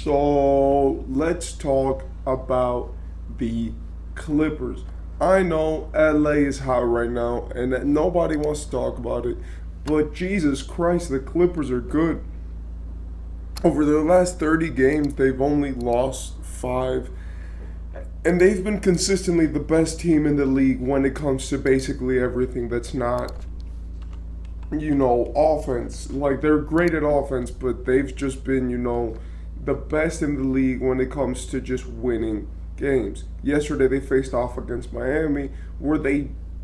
So let's talk about the Clippers. I know LA is hot right now and that nobody wants to talk about it, but Jesus Christ, the Clippers are good. Over their last 30 games, they've only lost five, and they've been consistently the best team in the league when it comes to basically everything that's not, offense. Like, they're great at offense, but they've just been, the best in the league when it comes to just winning games. Yesterday they faced off against Miami, where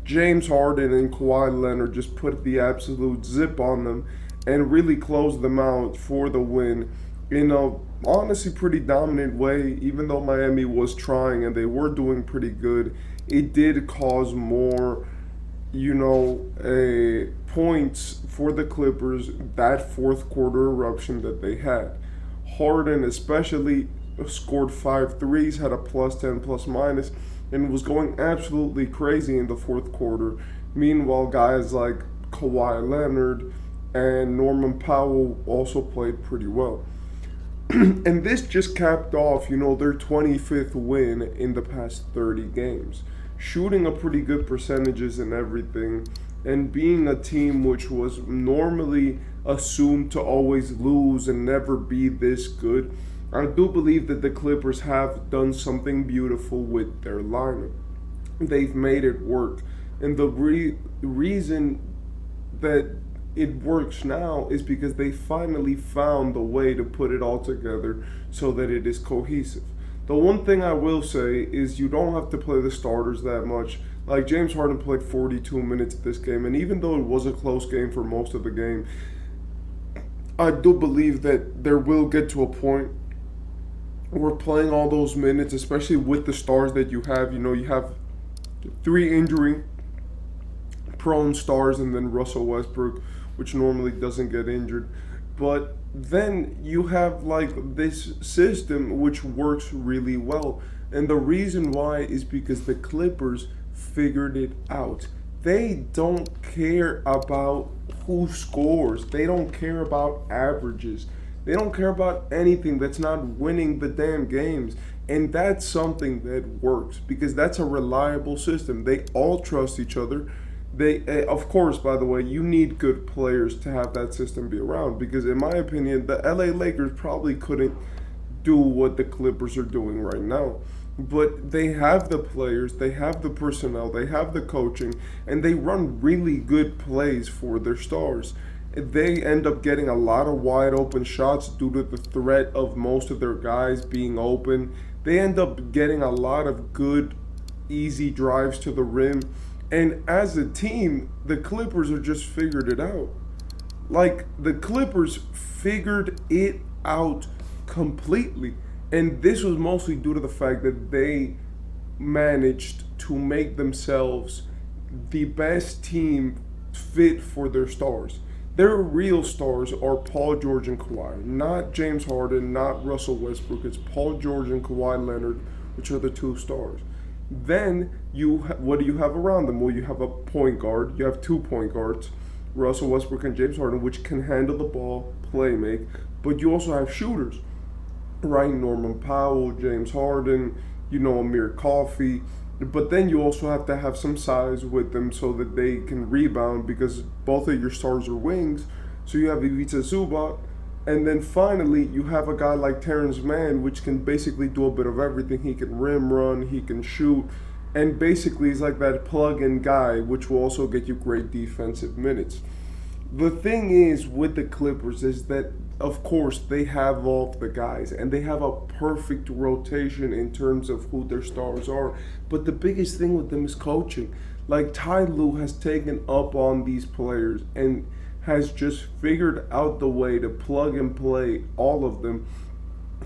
James Harden and Kawhi Leonard just put the absolute zip on them and really closed them out for the win in a honestly pretty dominant way. Even though Miami was trying and they were doing pretty good, it did cause more, points for the Clippers, that fourth quarter eruption that they had. Harden especially scored five threes, had a plus 10 plus minus, and was going absolutely crazy in the fourth quarter. Meanwhile, guys like Kawhi Leonard and Norman Powell also played pretty well. And this just capped off, their 25th win in the past 30 games. Shooting a pretty good percentages and everything, and being a team which was normally assumed to always lose and never be this good. I do believe that the Clippers have done something beautiful with their lineup. They've made it work. And the reason that it works now is because they finally found the way to put it all together so that it is cohesive. The one thing I will say is you don't have to play the starters that much. Like, James Harden played 42 minutes this game, and even though it was a close game for most of the game, I do believe that there will get to a point where playing all those minutes, especially with the stars that you have, you have three injury prone stars and then Russell Westbrook, which normally doesn't get injured. But then you have like this system which works really well. And the reason why is because the Clippers figured it out. They don't care about who scores. They don't care about averages. They don't care about anything that's not winning the damn games. And that's something that works because that's a reliable system. They all trust each other. Of course, by the way, you need good players to have that system be around because, in my opinion, the LA Lakers probably couldn't do what the Clippers are doing right now. But they have the players, they have the personnel, they have the coaching, and they run really good plays for their stars. They end up getting a lot of wide open shots due to the threat of most of their guys being open. They end up getting a lot of good, easy drives to the rim. And as a team, the Clippers are just figured it out. Like, the Clippers figured it out completely. And this was mostly due to the fact that they managed to make themselves the best team fit for their stars. Their real stars are Paul George and Kawhi, not James Harden, not Russell Westbrook. It's Paul George and Kawhi Leonard, which are the two stars. Then what do you have around them? Well, you have a point guard. You have 2 point guards, Russell Westbrook and James Harden, which can handle the ball, play make. But you also have shooters, right? Norman Powell, James Harden, Amir Coffey. But then you also have to have some size with them so that they can rebound because both of your stars are wings. So you have Ivica Zubac. And then finally, you have a guy like Terrence Mann, which can basically do a bit of everything. He can rim run, he can shoot, and basically he's like that plug-in guy, which will also get you great defensive minutes. The thing is with the Clippers is that, of course, they have all of the guys, and they have a perfect rotation in terms of who their stars are. But the biggest thing with them is coaching. Like, Ty Lue has taken up on these players and has just figured out the way to plug and play all of them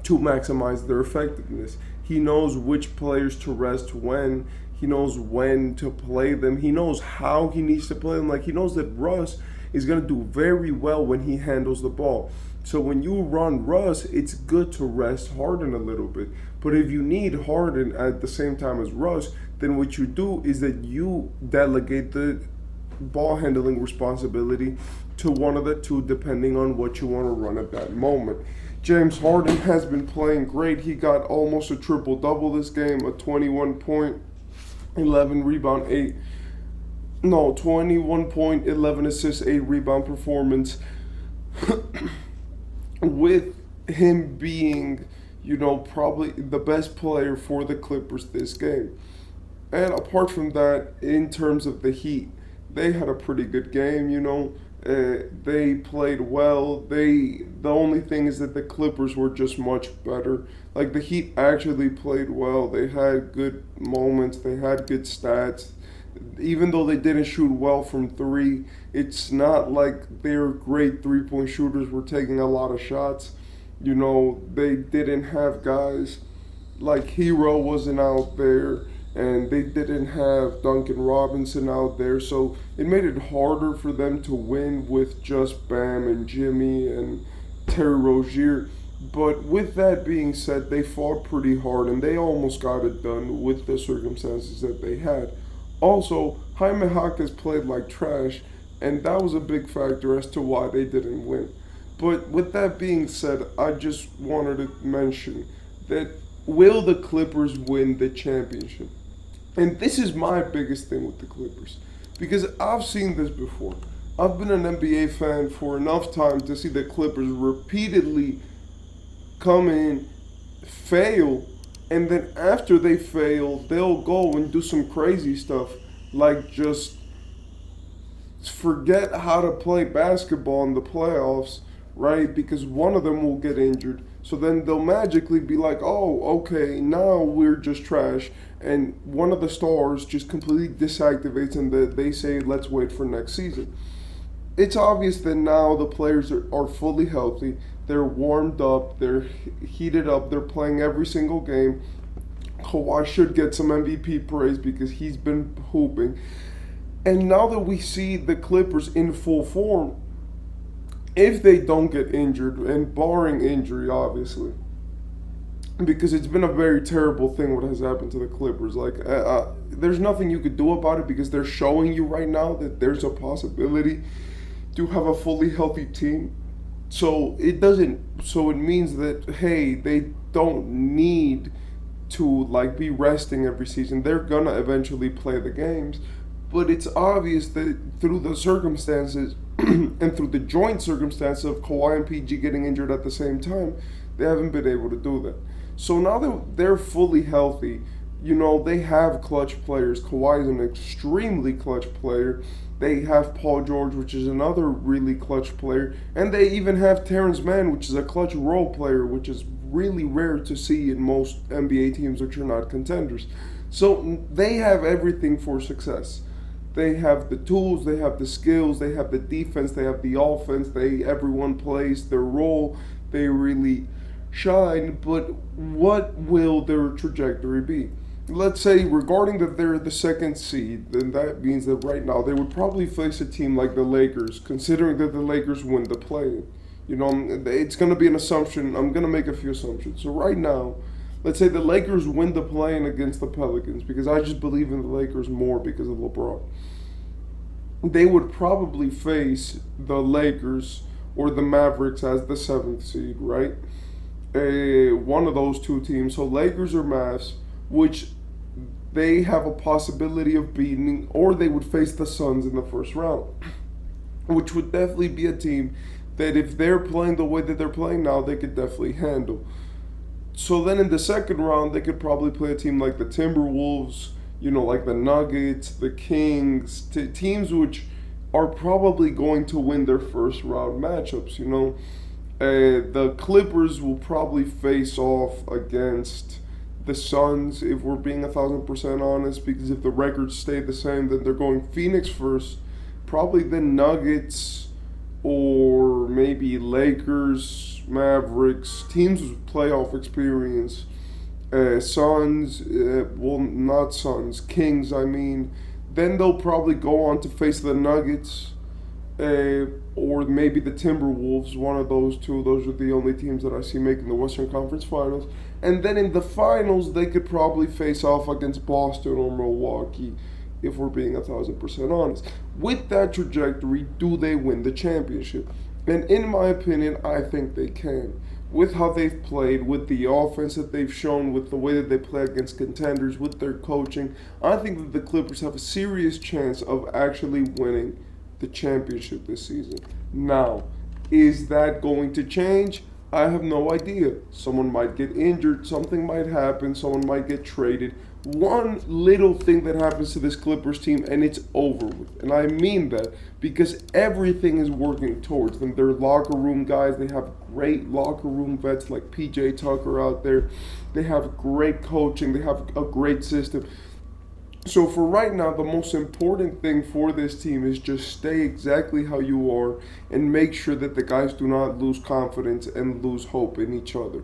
to maximize their effectiveness. He knows which players to rest when. He knows when to play them. He knows how he needs to play them. Like, he knows that Russ is going to do very well when he handles the ball. So when you run Russ, it's good to rest Harden a little bit. But if you need Harden at the same time as Russ, then what you do is that you delegate the ball handling responsibility to one of the two, depending on what you want to run at that moment. James Harden has been playing great. He got almost a triple double this game, a 21 point, 11 rebound, 8. No, 21 point, 11 assists, 8 rebound performance. With him being, probably the best player for the Clippers this game. And apart from that, in terms of the Heat, they had a pretty good game. They played well. The only thing is that the Clippers were just much better. Like the Heat actually played well. They had good moments. They had good stats. Even though they didn't shoot well from three, it's not like their great 3-point shooters were taking a lot of shots. They didn't have guys like Hero wasn't out there, and they didn't have Duncan Robinson out there, so it made it harder for them to win with just Bam and Jimmy and Terry Rozier. But with that being said, they fought pretty hard and they almost got it done with the circumstances that they had. Also, Jaime Jaquez played like trash, and that was a big factor as to why they didn't win. But with that being said, I just wanted to mention that will the Clippers win the championship? And this is my biggest thing with the Clippers, because I've seen this before. I've been an NBA fan for enough time to see the Clippers repeatedly come in, fail, and then after they fail, they'll go and do some crazy stuff, like just forget how to play basketball in the playoffs, right? Because one of them will get injured. So then they'll magically be like, oh, okay, now we're just trash. And one of the stars just completely deactivates and they say, let's wait for next season. It's obvious that now the players are fully healthy. They're warmed up. They're heated up. They're playing every single game. Kawhi should get some MVP praise because he's been hooping. And now that we see the Clippers in full form, if they don't get injured, and barring injury, obviously, because it's been a very terrible thing what has happened to the Clippers. Like, there's nothing you could do about it because they're showing you right now that there's a possibility to have a fully healthy team. So it means that, hey, they don't need to be resting every season. They're gonna eventually play the games. But it's obvious that through the circumstances and through the joint circumstances of Kawhi and PG getting injured at the same time, they haven't been able to do that. So now that they're fully healthy, they have clutch players. Kawhi is an extremely clutch player. They have Paul George, which is another really clutch player. And they even have Terrence Mann, which is a clutch role player, which is really rare to see in most NBA teams which are not contenders. So they have everything for success. They have the tools, they have the skills, they have the defense, they have the offense, everyone plays their role, they really shine, but what will their trajectory be? Let's say regarding that they're the second seed, then that means that right now they would probably face a team like the Lakers, considering that the Lakers win the play. It's going to be an assumption. I'm going to make a few assumptions. So right now, let's say the Lakers win the play-in against the Pelicans, because I just believe in the Lakers more because of LeBron. They would probably face the Lakers or the Mavericks as the 7th seed, right? One of those two teams. So Lakers or Mavs, which they have a possibility of beating, or they would face the Suns in the first round, which would definitely be a team that if they're playing the way that they're playing now, they could definitely handle. So then in the second round, they could probably play a team like the Timberwolves, like the Nuggets, the Kings, teams which are probably going to win their first round matchups, The Clippers will probably face off against the Suns, if we're being 1,000% honest, because if the records stay the same, then they're going Phoenix first, probably then Nuggets, or maybe Lakers, Mavericks, teams with playoff experience, Suns, not Suns, Kings, I mean. Then they'll probably go on to face the Nuggets, or maybe the Timberwolves, one of those two. Those are the only teams that I see making the Western Conference Finals. And then in the finals, they could probably face off against Boston or Milwaukee, if we're being 1,000% honest. With that trajectory, do they win the championship? And in my opinion, I think they can. with how they've played, with the offense that they've shown, with the way that they play against contenders, with their coaching, I think that the Clippers have a serious chance of actually winning the championship this season. Now, is that going to change? I have no idea. Someone might get injured, something might happen, someone might get traded. One little thing that happens to this Clippers team and it's over with. And I mean that because everything is working towards them. They're locker room guys. They have great locker room vets like PJ Tucker out there. They have great coaching. They have a great system. So for right now, the most important thing for this team is just stay exactly how you are and make sure that the guys do not lose confidence and lose hope in each other.